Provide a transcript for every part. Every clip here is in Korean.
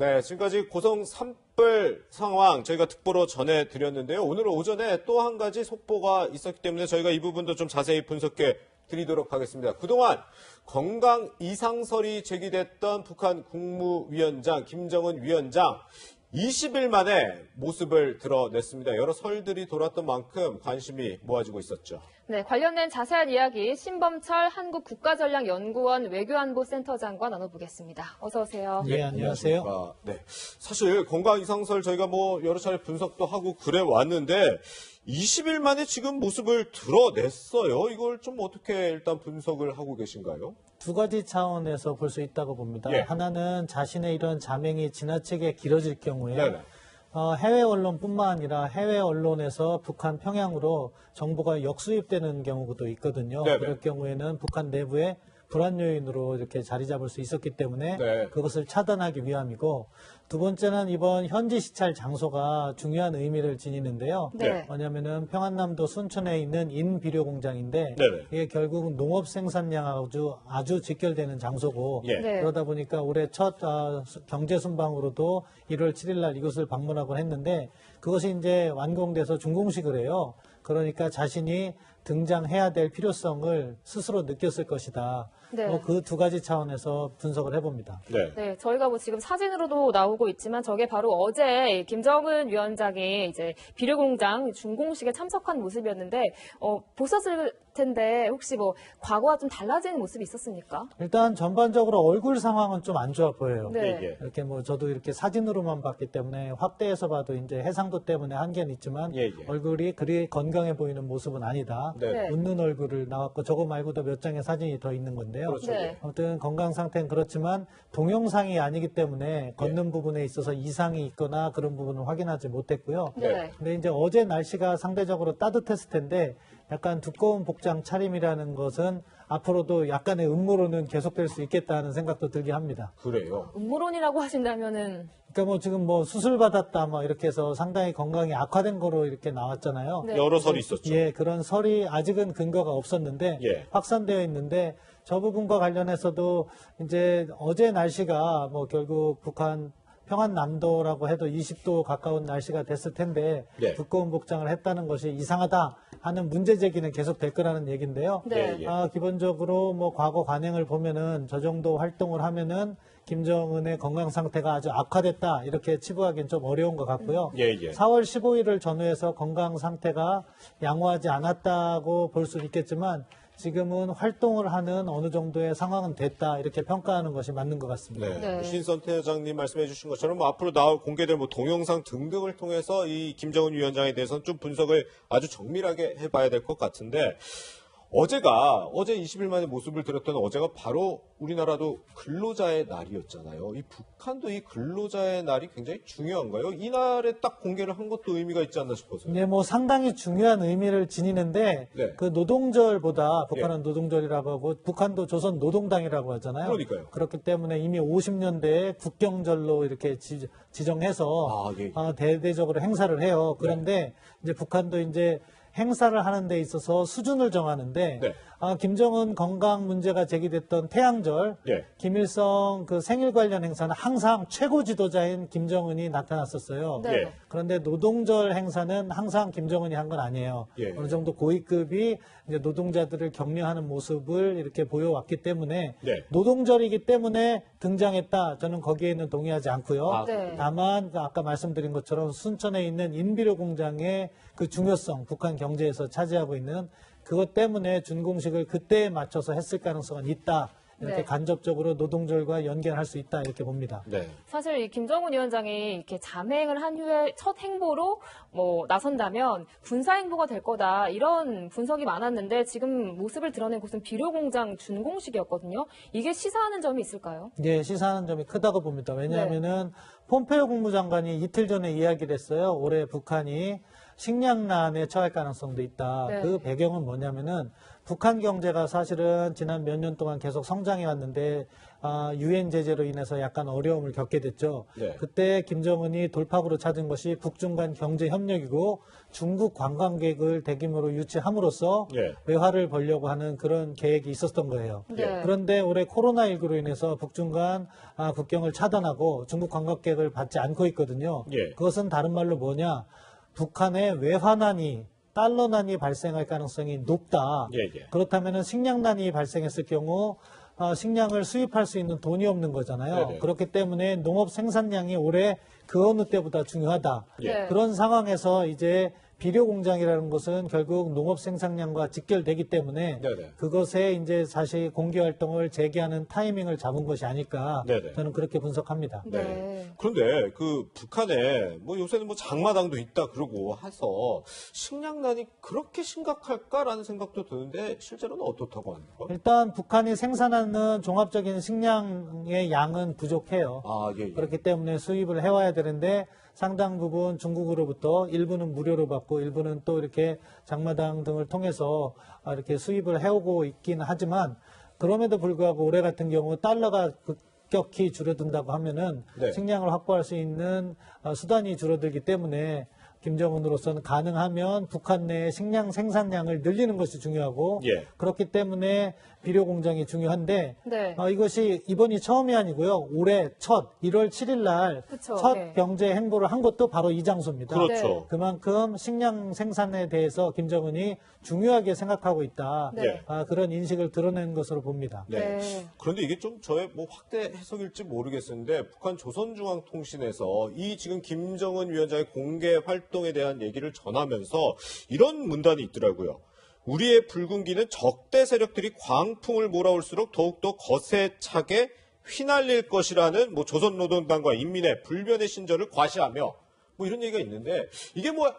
네, 지금까지 고성 산불 상황 저희가 특보로 전해드렸는데요. 오늘 오전에 또 한 가지 속보가 있었기 때문에 저희가 이 부분도 좀 자세히 분석해 드리도록 하겠습니다. 그동안 건강 이상설이 제기됐던 북한 국무위원장 김정은 위원장 20일 만에 모습을 드러냈습니다. 여러 설들이 돌았던 만큼 관심이 모아지고 있었죠. 네, 관련된 자세한 이야기 신범철 한국국가전략연구원 외교안보센터장과 나눠보겠습니다. 어서 오세요. 네, 안녕하세요. 네, 사실 건강 이상설 저희가 여러 차례 분석도 하고 그래 왔는데 20일 만에 지금 모습을 드러냈어요. 이걸 좀 어떻게 일단 분석을 하고 계신가요? 두 가지 차원에서 볼 수 있다고 봅니다. 예. 하나는 자신의 이런 자맹이 지나치게 길어질 경우에 네네. 해외 언론뿐만 아니라 해외 언론에서 북한 평양으로 정보가 역수입되는 경우도 있거든요. 네네. 그럴 경우에는 북한 내부에 불안 요인으로 이렇게 자리 잡을 수 있었기 때문에 네. 그것을 차단하기 위함이고, 두 번째는 이번 현지 시찰 장소가 중요한 의미를 지니는데요. 네. 뭐냐면은 평안남도 순천에 있는 인비료 공장인데 네네. 이게 결국 농업 생산량하고 아주 직결되는 장소고, 예. 네. 그러다 보니까 올해 첫 경제 순방으로도 1월 7일 날 이곳을 방문하곤 했는데, 그것이 이제 완공돼서 준공식을 해요. 그러니까 자신이 등장해야 될 필요성을 스스로 느꼈을 것이다. 네. 그 두 가지 차원에서 분석을 해봅니다. 네. 네, 저희가 지금 사진으로도 나오고 있지만 저게 바로 어제 김정은 위원장이 이제 비료공장 준공식에 참석한 모습이었는데 보셨을 텐데 혹시 과거와 좀 달라지는 모습이 있었습니까? 일단 전반적으로 얼굴 상황은 좀 안 좋아 보여요. 네. 예. 이렇게 저도 이렇게 사진으로만 봤기 때문에 확대해서 봐도 이제 해상도 때문에 한계는 있지만 예. 얼굴이 그리 건강해 보이는 모습은 아니다. 네. 네. 웃는 얼굴을 나왔고, 저거 말고도 몇 장의 사진이 더 있는 건데요. 그렇죠. 네. 아무튼 건강 상태는 그렇지만 동영상이 아니기 때문에 걷는 부분에 있어서 이상이 있거나 그런 부분을 확인하지 못했고요. 네. 근데 이제 어제 날씨가 상대적으로 따뜻했을 텐데 약간 두꺼운 복장 차림이라는 것은 앞으로도 약간의 음모론은 계속될 수 있겠다는 생각도 들게 합니다. 그래요. 음모론이라고 하신다면은 그러니까 지금 수술 받았다 이렇게 해서 상당히 건강이 악화된 거로 이렇게 나왔잖아요. 네. 여러 설이 있었죠. 예, 그런 설이 아직은 근거가 없었는데 예. 확산되어 있는데, 저 부분과 관련해서도 이제 어제 날씨가 결국 북한 평안남도라고 해도 20도 가까운 날씨가 됐을 텐데 예. 두꺼운 복장을 했다는 것이 이상하다 하는 문제 제기는 계속 될 거라는 얘기인데요. 네. 예. 기본적으로 과거 관행을 보면은 저 정도 활동을 하면은 김정은의 건강 상태가 아주 악화됐다 이렇게 치부하기는 좀 어려운 것 같고요. 예. 4월 15일을 전후해서 건강 상태가 양호하지 않았다고 볼 수는 있겠지만 지금은 활동을 하는 어느 정도의 상황은 됐다 이렇게 평가하는 것이 맞는 것 같습니다. 네. 네. 신선태장님 말씀해 주신 것처럼 앞으로 공개될 동영상 등등을 통해서 이 김정은 위원장에 대해서는 좀 분석을 아주 정밀하게 해봐야 될 것 같은데, 어제 20일 만에 모습을 드렸던 어제가 바로 우리나라도 근로자의 날이었잖아요. 이 북한도 이 근로자의 날이 굉장히 중요한가요? 이 날에 딱 공개를 한 것도 의미가 있지 않나 싶어서요. 네, 상당히 중요한 의미를 지니는데 네. 그 노동절보다 북한은 노동절이라고 하고 북한도 조선 노동당이라고 하잖아요. 그러니까요. 그렇기 때문에 이미 50년대에 국경절로 이렇게 지정해서 예. 대대적으로 행사를 해요. 그런데 이제 북한도 이제 행사를 하는 데 있어서 수준을 정하는데 네. 김정은 건강 문제가 제기됐던 태양절, 예. 김일성 그 생일 관련 행사는 항상 최고 지도자인 김정은이 나타났었어요. 네. 예. 그런데 노동절 행사는 항상 김정은이 한 건 아니에요. 예. 어느 정도 고위급이 이제 노동자들을 격려하는 모습을 이렇게 보여왔기 때문에 네. 노동절이기 때문에 등장했다. 저는 거기에는 동의하지 않고요. 네. 다만 아까 말씀드린 것처럼 순천에 있는 인비료 공장의 그 중요성, 북한 경제에서 차지하고 있는 그것 때문에 준공식을 그때에 맞춰서 했을 가능성은 있다. 이렇게 네. 간접적으로 노동절과 연결할 수 있다. 이렇게 봅니다. 네. 사실 이 김정은 위원장이 이렇게 잠행을 한 후에 첫 행보로 나선다면 군사 행보가 될 거다 이런 분석이 많았는데 지금 모습을 드러낸 곳은 비료공장 준공식이었거든요. 이게 시사하는 점이 있을까요? 예, 시사하는 점이 크다고 봅니다. 왜냐하면은 폼페이오 국무장관이 이틀 전에 이야기를 했어요. 올해 북한이 식량난에 처할 가능성도 있다. 네. 그 배경은 뭐냐면은 북한 경제가 사실은 지난 몇 년 동안 계속 성장해 왔는데 유엔 제재로 인해서 약간 어려움을 겪게 됐죠. 네. 그때 김정은이 돌파구로 찾은 것이 북중 간 경제 협력이고 중국 관광객을 대규모로 유치함으로써 예. 외화를 벌려고 하는 그런 계획이 있었던 거예요. 네. 그런데 올해 코로나19로 인해서 북중 간 국경을 차단하고 중국 관광객을 받지 않고 있거든요. 예. 그것은 다른 말로 뭐냐? 북한의 외환난이 달러난이 발생할 가능성이 높다. 예, 예. 그렇다면 식량난이 발생했을 경우 식량을 수입할 수 있는 돈이 없는 거잖아요. 네네. 그렇기 때문에 농업 생산량이 올해 그 어느 때보다 중요하다. 예. 그런 상황에서 이제 비료 공장이라는 것은 결국 농업 생산량과 직결되기 때문에 네네. 그것에 이제 다시 공개 활동을 재개하는 타이밍을 잡은 것이 아닐까 네네. 저는 그렇게 분석합니다. 네. 그런데 그 북한에 뭐 요새는 뭐 장마당도 있다 그러고 해서 식량난이 그렇게 심각할까라는 생각도 드는데 실제로는 어떻다고 합니까? 일단 북한이 생산하는 종합적인 식량의 양은 부족해요. 아, 예, 예. 그렇기 때문에 수입을 해와야 되는데 상당 부분 중국으로부터 일부는 무료로 받고 일부는 또 이렇게 장마당 등을 통해서 이렇게 수입을 해오고 있긴 하지만 그럼에도 불구하고 올해 같은 경우 달러가 급격히 줄어든다고 하면은 네. 식량을 확보할 수 있는 수단이 줄어들기 때문에 김정은으로서는 가능하면 북한 내 식량 생산량을 늘리는 것이 중요하고 예. 그렇기 때문에 비료 공장이 중요한데 네. 이것이 이번이 처음이 아니고요. 올해 첫 1월 7일 날 그쵸, 첫 네. 경제 행보를 한 것도 바로 이 장소입니다. 그렇죠. 네. 그만큼 식량 생산에 대해서 김정은이 중요하게 생각하고 있다. 네. 그런 인식을 드러낸 것으로 봅니다. 네. 네. 그런데 이게 좀 저의 뭐 확대 해석일지 모르겠는데 북한 조선중앙통신에서 이 지금 김정은 위원장의 공개 활동에 대한 얘기를 전하면서 이런 문단이 있더라고요. 우리의 붉은기는 적대 세력들이 광풍을 몰아올수록 더욱더 거세차게 휘날릴 것이라는 뭐 조선노동당과 인민의 불변의 신절을 과시하며 뭐 이런 얘기가 있는데 이게 뭐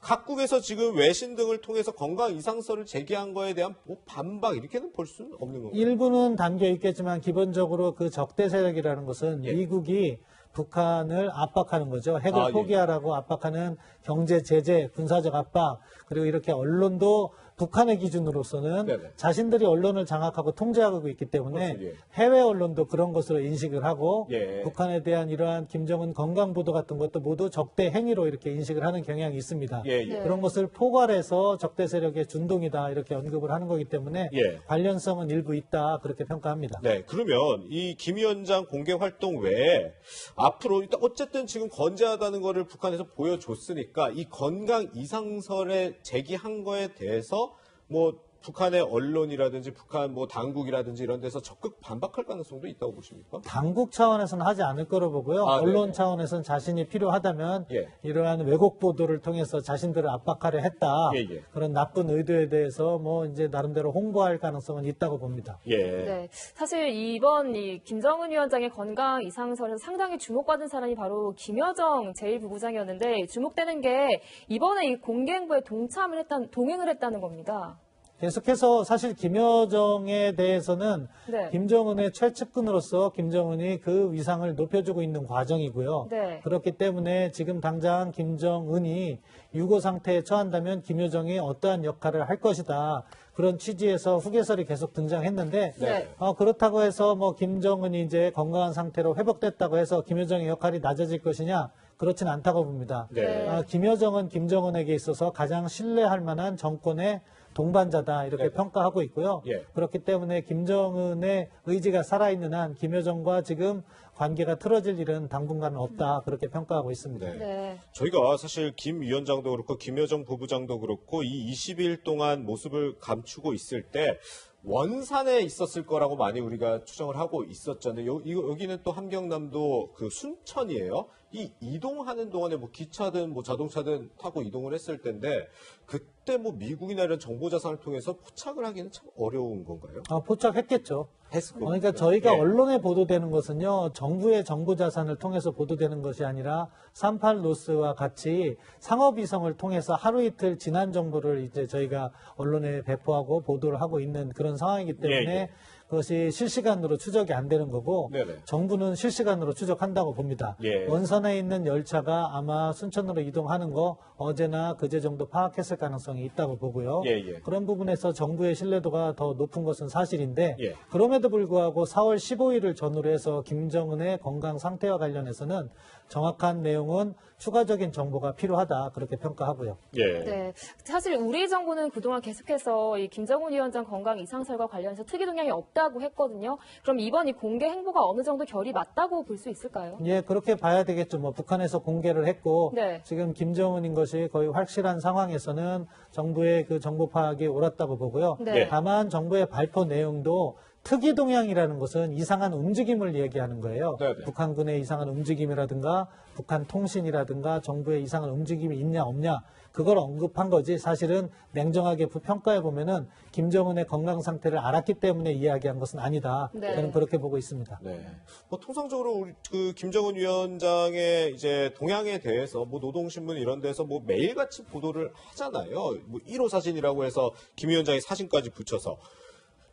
각국에서 지금 외신 등을 통해서 건강 이상설을 제기한 거에 대한 뭐 반박 이렇게는 볼 수는 없는 건가요? 일부는 담겨 있겠지만 기본적으로 그 적대 세력이라는 것은 예. 미국이 북한을 압박하는 거죠. 핵을 아, 예. 포기하라고 압박하는 경제 제재, 군사적 압박, 그리고 이렇게 언론도 북한의 기준으로서는 네네. 자신들이 언론을 장악하고 통제하고 있기 때문에 그렇죠, 예. 해외 언론도 그런 것으로 인식을 하고 예. 북한에 대한 이러한 김정은 건강 보도 같은 것도 모두 적대 행위로 이렇게 인식을 하는 경향이 있습니다. 예, 예. 네. 그런 것을 포괄해서 적대 세력의 준동이다 이렇게 언급을 하는 거기 때문에 예. 관련성은 일부 있다 그렇게 평가합니다. 네, 그러면 이 김 위원장 공개 활동 외에 앞으로 일단 어쨌든 지금 건재하다는 거를 북한에서 보여줬으니까 이 건강 이상설에 제기한 거에 대해서 뭐 북한의 언론이라든지 북한 뭐 당국이라든지 이런 데서 적극 반박할 가능성도 있다고 보십니까? 당국 차원에서는 하지 않을 거로 보고요. 아, 언론 네네. 차원에서는 자신이 필요하다면 예. 이러한 왜곡 보도를 통해서 자신들을 압박하려 했다. 예, 예. 그런 나쁜 의도에 대해서 뭐 이제 나름대로 홍보할 가능성은 있다고 봅니다. 예. 네. 사실 이번 이 김정은 위원장의 건강 이상설에서 상당히 주목받은 사람이 바로 김여정 제1부부장이었는데 주목되는 게 이번에 이 공개 행보에 동행을 했다는 겁니다. 계속해서 사실 김여정에 대해서는 네. 김정은의 최측근으로서 김정은이 그 위상을 높여주고 있는 과정이고요. 네. 그렇기 때문에 지금 당장 김정은이 유고 상태에 처한다면 김여정이 어떠한 역할을 할 것이다. 그런 취지에서 후계설이 계속 등장했는데 네. 그렇다고 해서 뭐 김정은이 이제 건강한 상태로 회복됐다고 해서 김여정의 역할이 낮아질 것이냐? 그렇진 않다고 봅니다. 네. 김여정은 김정은에게 있어서 가장 신뢰할 만한 정권의 동반자다 이렇게 네. 평가하고 있고요. 예. 그렇기 때문에 김정은의 의지가 살아있는 한 김여정과 지금 관계가 틀어질 일은 당분간은 없다 그렇게 평가하고 있습니다. 네. 네. 저희가 사실 김 위원장도 그렇고 김여정 부부장도 그렇고 이 20일 동안 모습을 감추고 있을 때 원산에 있었을 거라고 많이 우리가 추정을 하고 있었잖아요. 여기는 또 함경남도 그 순천이에요. 이 이동하는 동안에 뭐 기차든 뭐 자동차든 타고 이동을 했을 텐데 그때 뭐 미국이나 이런 정보 자산을 통해서 포착을 하기는 참 어려운 건가요? 포착했겠죠. 했을 겁니다. 그러니까 저희가 예. 언론에 보도되는 것은요, 정부의 정보 자산을 통해서 보도되는 것이 아니라 38 노스와 같이 상업위성을 통해서 하루 이틀 지난 정보를 이제 저희가 언론에 배포하고 보도를 하고 있는 그런 상황이기 때문에 예, 예. 그것이 실시간으로 추적이 안 되는 거고 네네. 정부는 실시간으로 추적한다고 봅니다. 예. 원산에 있는 열차가 아마 순천으로 이동하는 거 어제나 그제 정도 파악했을 가능성이 있다고 보고요. 예, 예. 그런 부분에서 정부의 신뢰도가 더 높은 것은 사실인데 예. 그럼에도 불구하고 4월 15일을 전후로 해서 김정은의 건강 상태와 관련해서는 정확한 내용은 추가적인 정보가 필요하다 그렇게 평가하고요. 예. 네, 사실 우리 정부는 그동안 계속해서 이 김정은 위원장 건강 이상설과 관련해서 특이 동향이 없다고 했거든요. 그럼 이번 이 공개 행보가 어느 정도 결이 맞다고 볼 수 있을까요? 예, 그렇게 봐야 되겠죠. 뭐 북한에서 공개를 했고 네. 지금 김정은인 것이 거의 확실한 상황에서는 정부의 그 정보 파악이 옳았다고 보고요. 네. 다만 정부의 발표 내용도 특이 동향이라는 것은 이상한 움직임을 얘기하는 거예요. 네네. 북한군의 이상한 움직임이라든가 북한 통신이라든가 정부의 이상한 움직임이 있냐 없냐 그걸 언급한 거지 사실은 냉정하게 평가해 보면은 김정은의 건강 상태를 알았기 때문에 이야기한 것은 아니다. 네. 저는 그렇게 보고 있습니다. 네. 뭐 통상적으로 우리 그 김정은 위원장의 이제 동향에 대해서 뭐 노동신문 이런 데서 뭐 매일같이 보도를 하잖아요. 뭐 1호 사진이라고 해서 김 위원장의 사진까지 붙여서.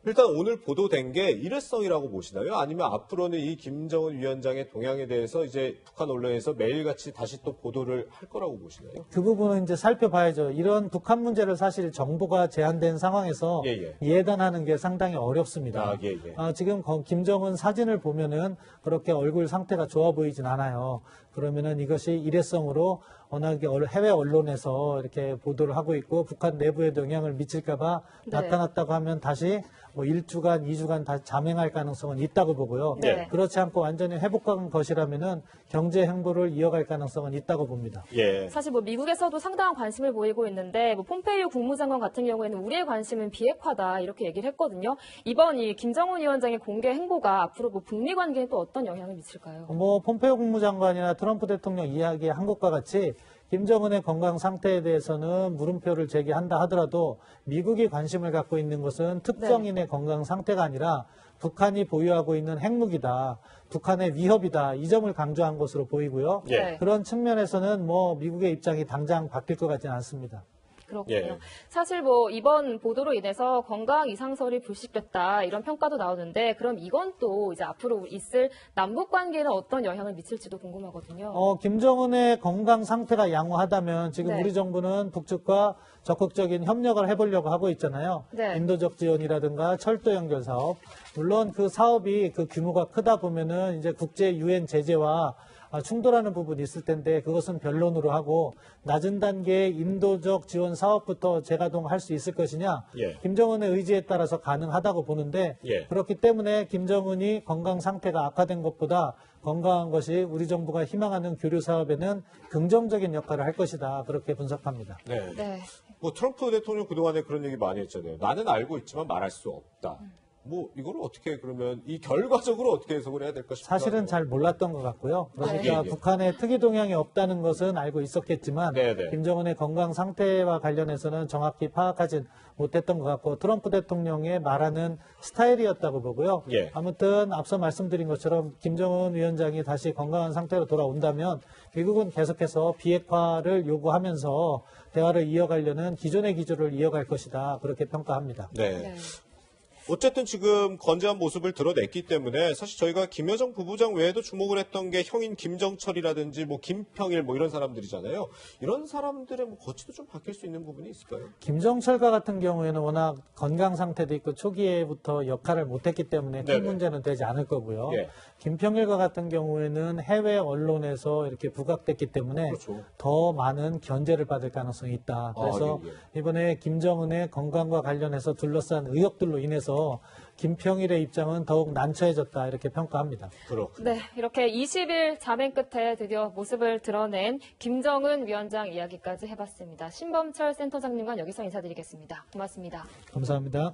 일단 오늘 보도된 게 일회성이라고 보시나요? 아니면 앞으로는 이 김정은 위원장의 동향에 대해서 이제 북한 언론에서 매일같이 다시 또 보도를 할 거라고 보시나요? 그 부분은 이제 살펴봐야죠. 이런 북한 문제를 사실 정보가 제한된 상황에서 예. 예단하는 게 상당히 어렵습니다. 아, 예. 지금 김정은 사진을 보면은 그렇게 얼굴 상태가 좋아 보이진 않아요. 그러면은 이것이 일회성으로 워낙에 해외 언론에서 이렇게 보도를 하고 있고 북한 내부에 영향을 미칠까봐 네. 나타났다고 하면 다시 뭐 1주간, 2주간 다시 잠행할 가능성은 있다고 보고요. 네. 그렇지 않고 완전히 회복한 것이라면은 경제 행보를 이어갈 가능성은 있다고 봅니다. 예. 사실 뭐 미국에서도 상당한 관심을 보이고 있는데 뭐 폼페이오 국무장관 같은 경우에는 우리의 관심은 비핵화다 이렇게 얘기를 했거든요. 이번 이 김정은 위원장의 공개 행보가 앞으로 뭐 북미 관계에 또 어떤 영향을 미칠까요? 뭐 폼페이오 국무장관이나 트럼프 대통령 이야기한 것과 같이 김정은의 건강 상태에 대해서는 물음표를 제기한다 하더라도 미국이 관심을 갖고 있는 것은 특정인의 건강 상태가 아니라 북한이 보유하고 있는 핵무기다. 북한의 위협이다. 이 점을 강조한 것으로 보이고요. 예. 그런 측면에서는 뭐 미국의 입장이 당장 바뀔 것 같지는 않습니다. 그렇군요. 예. 사실 뭐 이번 보도로 인해서 건강 이상설이 불식됐다 이런 평가도 나오는데 그럼 이건 또 이제 앞으로 있을 남북 관계에는 어떤 영향을 미칠지도 궁금하거든요. 김정은의 건강 상태가 양호하다면 지금 네. 우리 정부는 북측과 적극적인 협력을 해보려고 하고 있잖아요. 네. 인도적 지원이라든가 철도 연결 사업. 물론 그 사업이 그 규모가 크다 보면은 이제 국제 유엔 제재와 충돌하는 부분이 있을 텐데 그것은 변론으로 하고 낮은 단계의 인도적 지원 사업부터 재가동할 수 있을 것이냐 예. 김정은의 의지에 따라서 가능하다고 보는데 예. 그렇기 때문에 김정은이 건강 상태가 악화된 것보다 건강한 것이 우리 정부가 희망하는 교류 사업에는 긍정적인 역할을 할 것이다 그렇게 분석합니다. 네. 네. 뭐 트럼프 대통령 그동안에 그런 얘기 많이 했잖아요. 나는 알고 있지만 말할 수 없다. 뭐 이거를 어떻게 그러면 이 결과적으로 어떻게 해석을 해야 될까 싶어요. 사실은 잘 몰랐던 것 같고요. 그러니까 네. 북한에 특이 동향이 없다는 것은 알고 있었겠지만 네네. 김정은의 건강 상태와 관련해서는 정확히 파악하진 못했던 것 같고 트럼프 대통령의 말하는 스타일이었다고 보고요. 예. 아무튼 앞서 말씀드린 것처럼 김정은 위원장이 다시 건강한 상태로 돌아온다면 미국은 계속해서 비핵화를 요구하면서 대화를 이어가려는 기존의 기조를 이어갈 것이다. 그렇게 평가합니다. 네. 네. 어쨌든 지금 건재한 모습을 드러냈기 때문에 사실 저희가 김여정 부부장 외에도 주목을 했던 게 형인 김정철이라든지 뭐 김평일 뭐 이런 사람들이잖아요. 이런 사람들의 뭐 거치도 좀 바뀔 수 있는 부분이 있을까요? 김정철과 같은 경우에는 워낙 건강 상태도 있고 초기에부터 역할을 못했기 때문에 큰 네네. 문제는 되지 않을 거고요. 예. 김평일과 같은 경우에는 해외 언론에서 이렇게 부각됐기 때문에 그렇죠. 더 많은 견제를 받을 가능성이 있다. 그래서 예. 이번에 김정은의 건강과 관련해서 둘러싼 의혹들로 인해서 김평일의 입장은 더욱 난처해졌다 이렇게 평가합니다. 그렇군요. 네, 이렇게 20일 잠행 끝에 드디어 모습을 드러낸 김정은 위원장 이야기까지 해봤습니다. 신범철 센터장님과 여기서 인사드리겠습니다. 고맙습니다. 감사합니다.